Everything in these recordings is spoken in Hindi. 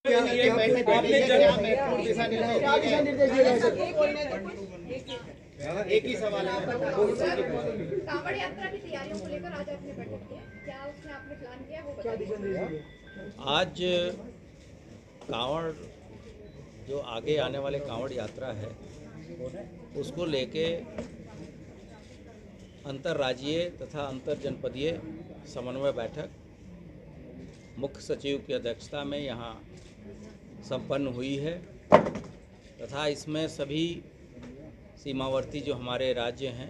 एक ही सवाल है। कांवड़ यात्रा की तैयारियों को लेकर आज आपने बैठक की है, क्या उसमें आपने प्लान किया वो बताइए। आज कांवड़ जो आगे आने वाले कांवड़ यात्रा है उसको लेके अंतर्राज्यीय तथा अंतर जनपदीय समन्वय बैठक मुख्य सचिव की अध्यक्षता में यहाँ संपन्न हुई है तथा इसमें सभी सीमावर्ती जो हमारे राज्य हैं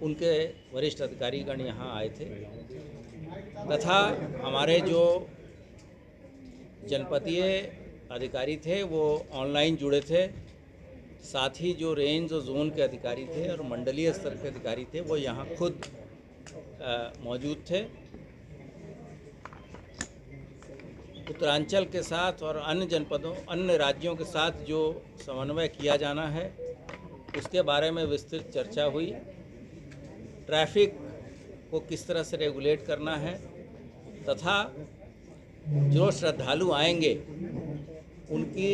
उनके वरिष्ठ अधिकारीगण यहाँ आए थे तथा हमारे जो जनपदीय अधिकारी थे वो ऑनलाइन जुड़े थे, साथ ही जो रेंज और जोन के अधिकारी थे और मंडलीय स्तर के अधिकारी थे वो यहाँ खुद मौजूद थे। उत्तरांचल के साथ और अन्य राज्यों के साथ जो समन्वय किया जाना है उसके बारे में विस्तृत चर्चा हुई। ट्रैफिक को किस तरह से रेगुलेट करना है तथा जो श्रद्धालु आएंगे उनकी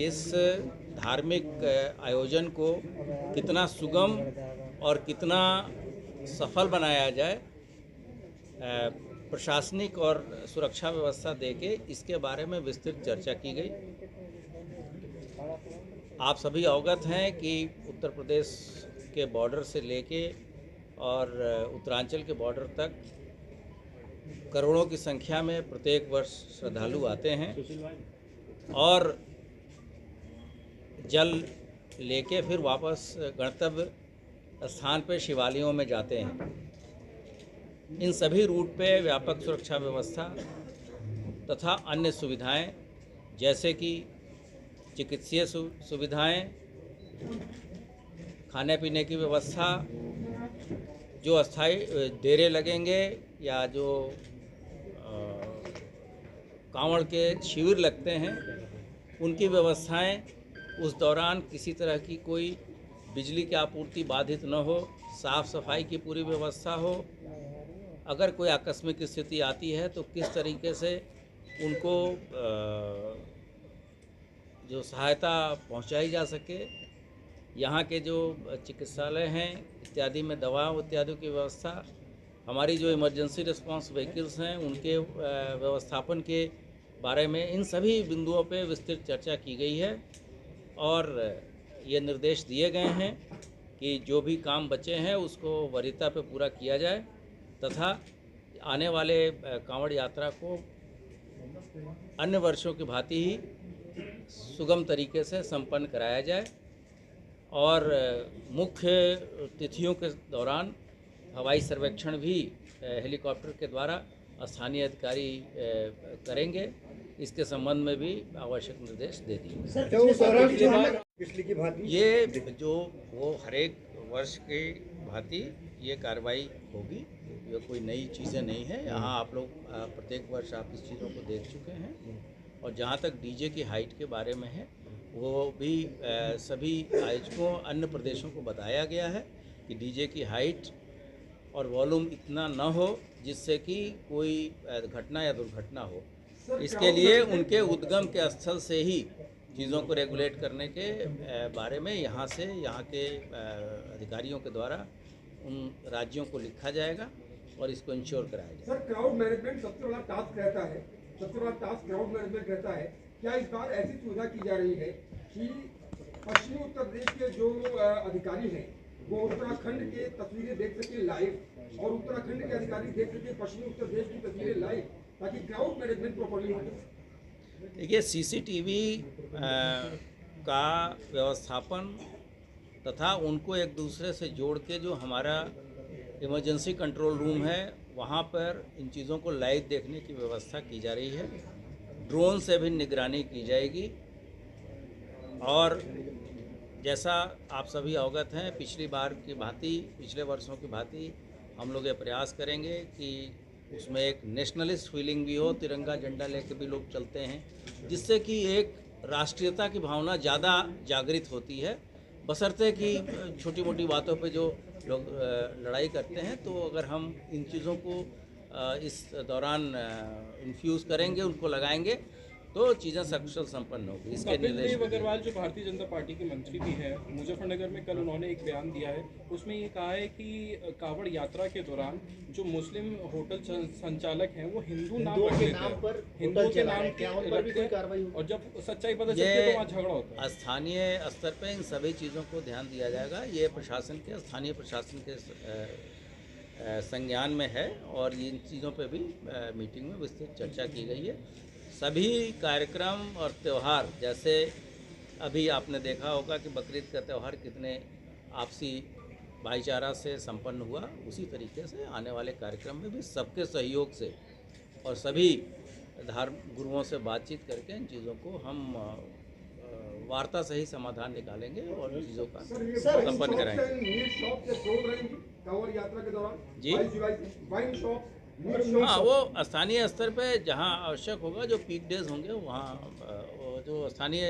इस धार्मिक आयोजन को कितना सुगम और कितना सफल बनाया जाए, प्रशासनिक और सुरक्षा व्यवस्था देके इसके बारे में विस्तृत चर्चा की गई। आप सभी अवगत हैं कि उत्तर प्रदेश के बॉर्डर से लेके और उत्तरांचल के बॉर्डर तक करोड़ों की संख्या में प्रत्येक वर्ष श्रद्धालु आते हैं और जल लेके फिर वापस गंतव्य स्थान पर शिवालयों में जाते हैं। इन सभी रूट पे व्यापक सुरक्षा व्यवस्था तथा अन्य सुविधाएं जैसे कि चिकित्सीय सुविधाएं, खाने पीने की व्यवस्था, जो अस्थायी डेरे लगेंगे या जो कांवड़ के शिविर लगते हैं उनकी व्यवस्थाएं, उस दौरान किसी तरह की कोई बिजली की आपूर्ति बाधित न हो, साफ सफाई की पूरी व्यवस्था हो, अगर कोई आकस्मिक स्थिति आती है तो किस तरीके से उनको जो सहायता पहुंचाई जा सके, यहाँ के जो चिकित्सालय हैं इत्यादि में दवाओं इत्यादि की व्यवस्था, हमारी जो इमरजेंसी रिस्पांस व्हीकल्स हैं उनके व्यवस्थापन के बारे में, इन सभी बिंदुओं पे विस्तृत चर्चा की गई है और ये निर्देश दिए गए हैं कि जो भी काम बचे हैं उसको वरीयता पे पूरा किया जाए तथा आने वाले कांवड़ यात्रा को अन्य वर्षों की भांति ही सुगम तरीके से संपन्न कराया जाए और मुख्य तिथियों के दौरान हवाई सर्वेक्षण भी हेलीकॉप्टर के द्वारा स्थानीय अधिकारी करेंगे। इसके संबंध में भी आवश्यक निर्देश दे दिए। ये जो वो हर एक वर्ष की भांति ये कार्रवाई होगी, ये कोई नई चीज़ें नहीं है। यहाँ आप लोग प्रत्येक वर्ष आप इस चीज़ों को देख चुके हैं और जहाँ तक डीजे की हाइट के बारे में है वो भी सभी आयोजकों अन्य प्रदेशों को बताया गया है कि डीजे की हाइट और वॉल्यूम इतना न हो जिससे कि कोई घटना या दुर्घटना हो। इसके लिए उनके उद्गम के स्थल से ही चीज़ों को रेगुलेट करने के बारे में यहाँ के अधिकारियों के द्वारा उन राज्यों को लिखा जाएगा और इसको इंश्योर कराया जाएगा। सर, क्राउड मैनेजमेंट सबसे बड़ा टास्क रहता है, सबसे बड़ा टास्क क्राउड मैनेजमेंट रहता है। क्या इस बार ऐसी सुविधा की जा रही है कि पश्चिमी उत्तर प्रदेश के जो अधिकारी हैं वो उत्तराखंड के तस्वीरें देख सके लाइव और उत्तराखंड के अधिकारी देख सके पश्चिमी उत्तर प्रदेश की तस्वीरें लाइव, ताकि क्राउड मैनेजमेंट प्रॉपर्ली हो जाए? देखिए, सीसीटीवी का व्यवस्थापन तथा उनको एक दूसरे से जोड़ के जो हमारा इमरजेंसी कंट्रोल रूम है वहाँ पर इन चीज़ों को लाइव देखने की व्यवस्था की जा रही है। ड्रोन से भी निगरानी की जाएगी और जैसा आप सभी अवगत हैं, पिछले वर्षों की भांति हम लोग ये प्रयास करेंगे कि उसमें एक नेशनलिस्ट फीलिंग भी हो, तिरंगा झंडा लेके भी लोग चलते हैं, जिससे कि एक राष्ट्रीयता की भावना ज़्यादा जागृत होती है। बशर्ते कि छोटी मोटी बातों पे जो लोग लड़ाई करते हैं, तो अगर हम इन चीज़ों को इस दौरान इन्फ्यूज़ करेंगे, उनको लगाएंगे तो चीज़ें सकुशल संपन्न होगी। इसके कपिल निर्देश देव अग्रवाल जो भारतीय जनता पार्टी के मंत्री भी हैं, मुजफ्फरनगर में कल उन्होंने एक बयान दिया है, उसमें ये कहा है कि कांवड़ यात्रा के दौरान जो मुस्लिम होटल संचालक हैं वो हिंदू नाम रख लेते हैं, हिंदुओं के नाम रखते हैं, और जब सच्चाई पता चलती है तो वहाँ झगड़ा होता है। स्थानीय स्तर पे इन सभी चीज़ों को ध्यान दिया जाएगा। ये प्रशासन के, स्थानीय प्रशासन के संज्ञान में है और इन चीज़ों पे भी मीटिंग में विस्तृत चर्चा की गई है। सभी कार्यक्रम और त्यौहार, जैसे अभी आपने देखा होगा कि बकरीद का त्यौहार कितने आपसी भाईचारा से संपन्न हुआ, उसी तरीके से आने वाले कार्यक्रम में भी सबके सहयोग से और सभी धर्म गुरुओं से बातचीत करके इन चीज़ों को हम वार्ता से ही समाधान निकालेंगे और इन चीज़ों का संपन्न कराएंगे। कांवड़ यात्रा के दौरान जी, वाइन शॉप, हाँ, वो स्थानीय स्तर पे जहाँ आवश्यक होगा, जो पीक डेज होंगे वहाँ जो स्थानीय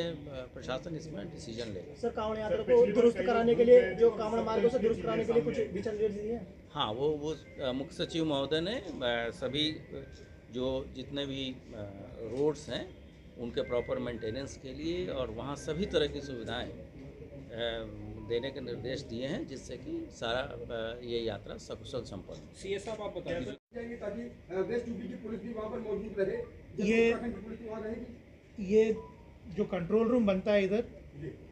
प्रशासन इसमें डिसीजन लेगा। सर, कांवड़ यात्रा को दुरुस्त कराने के लिए, जो कांवड़ मार्गों से दुरुस्त कराने के लिए कुछ दिशा निर्देश दिए हैं? हाँ, वो मुख्य सचिव महोदय ने सभी जो जितने भी रोड्स हैं उनके प्रॉपर मेंटेनेंस के लिए और वहाँ सभी तरह की सुविधाएं देने के निर्देश दिए हैं, जिससे कि सारा ये यात्रा सकुशल संपन्न हो। सीए साहब आप बता दीजिए ताकि वेस्ट यूपी की पुलिस भी वहाँ पर मौजूद रहे, ये उत्तराखंड की पुलिस वहाँ रहेगी। ये जो कंट्रोल रूम बनता है इधर,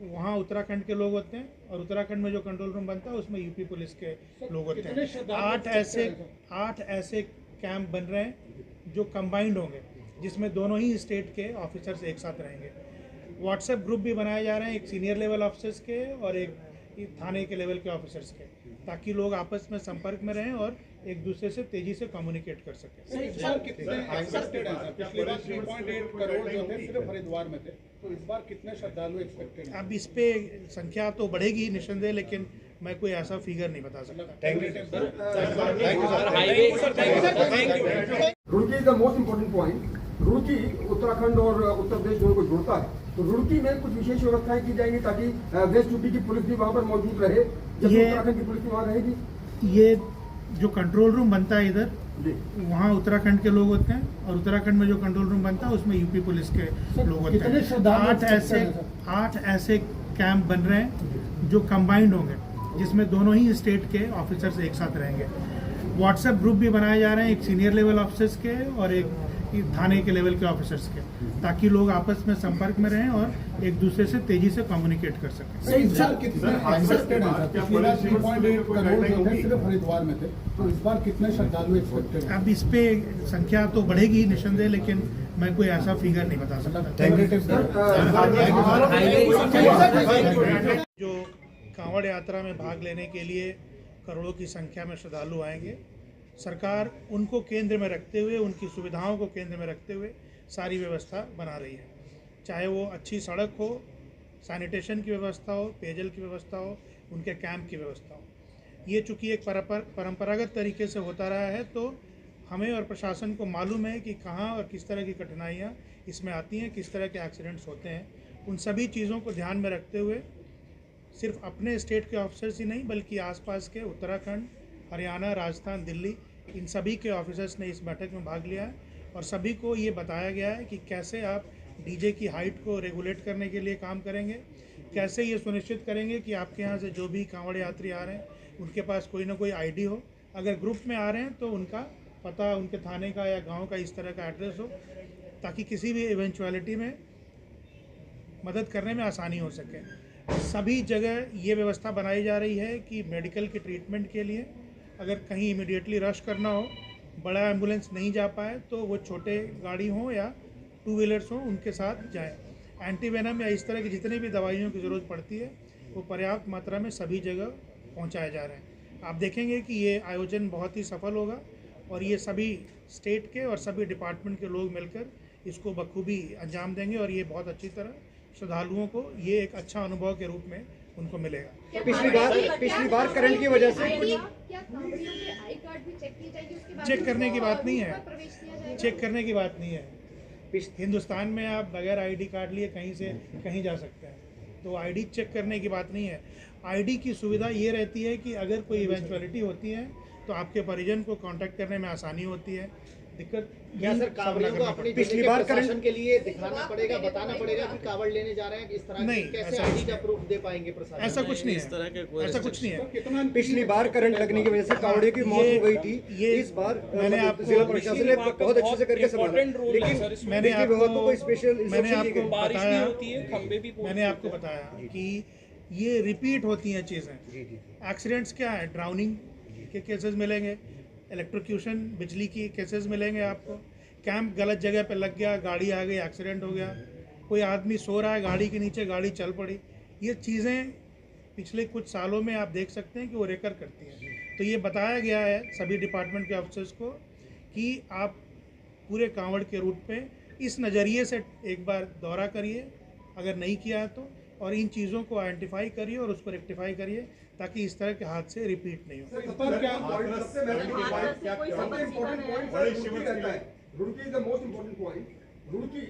वहाँ उत्तराखंड के लोग होते हैं, और उत्तराखंड में जो कंट्रोल रूम बनता है उसमें यूपी पुलिस के लोग होते हैं। 8 ऐसे कैंप बन रहे हैं जो कंबाइंड होंगे, जिसमें दोनों ही स्टेट के ऑफिसर्स एक साथ रहेंगे। व्हाट्सएप ग्रुप भी बनाए जा रहे हैं, एक सीनियर लेवल ऑफिसर्स के और एक थाने के लेवल के ऑफिसर्स के, ताकि लोग आपस में संपर्क में रहें और एक दूसरे से तेजी से कम्युनिकेट कर सकें। कितने एक्सपेक्टेड हैं? पिछली बार 3.8 करोड़ जो थे सिर्फ हरिद्वार में थे, तो इस बार कितने श्रद्धालु एक्सपेक्टेड हैं? अब इस पे संख्या तो बढ़ेगी निस्संदेह, लेकिन मैं कोई ऐसा फिगर नहीं बता सकता। Roorkee is the most important point. Roorkee Uttarakhand और उत्तर प्रदेश दोनों को जोड़ता है, तो रुड़की में कुछ विशेष व्यवस्थाएं की जाएंगी ताकि वेस्ट यूपी की पुलिस भी वहाँ पर मौजूद रहे, जबकि उत्तराखंड की पुलिस भी वहाँ रहेगी। ये जो कंट्रोल रूम बनता है इधर, वहाँ उत्तराखंड के लोग होते हैं, और उत्तराखंड में जो कंट्रोल रूम बनता है उसमें यूपी पुलिस के लोग होते हैं। 8 ऐसे कैंप बन रहे हैं जो कंबाइंड होंगे, जिसमें दोनों ही स्टेट के ऑफिसर्स एक साथ रहेंगे। व्हाट्सएप ग्रुप भी बनाए जा रहे हैं, एक सीनियर लेवल ऑफिसर्स के और एक थाने के लेवल के ऑफिसर्स के, ताकि लोग आपस में संपर्क में रहें और एक दूसरे से तेजी से कम्युनिकेट कर सकें। कितने एक्सपेक्टेड हैं? पिछली बार 3.8 करोड़ जो थे सिर्फ हरिद्वार में थे, तो इस बार कितने श्रद्धालु एक्सपेक्टेड हैं? अब इस पे संख्या तो बढ़ेगी निस्संदेह, लेकिन मैं कोई ऐसा फिगर नहीं बता सकता। जो कांवड़ यात्रा में भाग लेने के लिए करोड़ों की संख्या में श्रद्धालु आएंगे, सरकार उनको केंद्र में रखते हुए, उनकी सुविधाओं को केंद्र में रखते हुए सारी व्यवस्था बना रही है। चाहे वो अच्छी सड़क हो, सैनिटेशन की व्यवस्था हो, पेयजल की व्यवस्था हो, उनके कैंप की व्यवस्था हो। ये चूँकि एक परंपरागत तरीके से होता रहा है, तो हमें और प्रशासन को मालूम है कि कहाँ और किस तरह की कठिनाइयाँ इसमें आती हैं, किस तरह के एक्सीडेंट्स होते हैं। उन सभी चीज़ों को ध्यान में रखते हुए सिर्फ अपने स्टेट के ऑफिसर्स ही नहीं, बल्कि आसपास के उत्तराखंड, हरियाणा, राजस्थान, दिल्ली, इन सभी के ऑफिसर्स ने इस बैठक में भाग लिया है, और सभी को ये बताया गया है कि कैसे आप डीजे की हाइट को रेगुलेट करने के लिए काम करेंगे, कैसे ये सुनिश्चित करेंगे कि आपके यहाँ से जो भी कांवड़ यात्री आ रहे हैं उनके पास कोई ना कोई आईडी हो, अगर ग्रुप में आ रहे हैं तो उनका पता, उनके थाने का या गाँव का इस तरह का एड्रेस हो, ताकि किसी भी इवेंचुअलिटी में मदद करने में आसानी हो सके। सभी जगह ये व्यवस्था बनाई जा रही है कि मेडिकल के ट्रीटमेंट के लिए अगर कहीं इमीडिएटली रश करना हो, बड़ा एम्बुलेंस नहीं जा पाए, तो वो छोटे गाड़ी हों या 2 व्हीलर्स हों, उनके साथ जाएं। एंटीवेनम या इस तरह की जितनी भी दवाइयों की ज़रूरत पड़ती है वो पर्याप्त मात्रा में सभी जगह पहुंचाए जा रहे हैं। आप देखेंगे कि ये आयोजन बहुत ही सफल होगा, और ये सभी स्टेट के और सभी डिपार्टमेंट के लोग मिलकर इसको बखूबी अंजाम देंगे, और ये बहुत अच्छी तरह श्रद्धालुओं को ये एक अच्छा अनुभव के रूप में उनको मिलेगा। पिछली बार करंट की वजह से क्या कांवड़ियों के आई कार्ड भी चेक किए जाएंगे? उसके बाद चेक करने की बात नहीं है, प्रवेश किया जाएगा? चेक करने की बात नहीं है। हिंदुस्तान में आप बगैर आईडी कार्ड लिए कहीं से कहीं जा सकते हैं, तो आईडी चेक करने की बात नहीं है। आईडी की सुविधा ये रहती है कि अगर कोई इवेंचुअलिटी होती है तो आपके परिजन को कांटेक्ट करने में आसानी होती है। दिक्कत क्या सर कांवड़ियों को अपनी पिछली बार प्रशासन के लिए दिखाना पड़ेगा, बताना पड़ेगा कि कांवड़ लेने जा रहे हैं, इस तरह नहीं, की कैसे ऐसा आईडी का प्रूफ दे पाएंगे प्रशासन? ऐसा कुछ नहीं इस तरह के है, कोई ऐसा कुछ नहीं है। कितना पिछली बार करंट लगने की वजह से कावड़े की मौत हो गई थी। ये इस बार मैंने आपको जिला प्रशासन ने बहुत अच्छे से करके संभाला, लेकिन मैंने बिजली विभाग को कोई स्पेशल मैंने इंस्ट्रक्शन दी आपको गई। बारिश भी बताया होती है, खंबे भी मैंने आपको बताया कि ये रिपीट होती हैं चीज़ें। एक्सीडेंट्स क्या है, ड्राउनिंग के केसेस मिलेंगे, इलेक्ट्रोक्यूशन बिजली की केसेस मिलेंगे आपको, कैंप गलत जगह पे लग गया, गाड़ी आ गई, एक्सीडेंट हो गया, कोई आदमी सो रहा है गाड़ी के नीचे, गाड़ी चल पड़ी। ये चीज़ें पिछले कुछ सालों में आप देख सकते हैं कि वो रेकर करती हैं। तो ये बताया गया है सभी डिपार्टमेंट के ऑफिसर्स को कि आप पूरे कांवड़ के रूट पे इस नज़रिए से एक बार दौरा करिए, अगर नहीं किया है तो, और इन चीज़ों को आइडेंटिफाई करिए और उसको रेक्टिफाई करिए ताकि इस तरह के हादसे रिपीट नहीं हो। सबसे इम्पोर्टेंट पॉइंट रुड़की रहता है। Roorkee is the most important point. Roorkee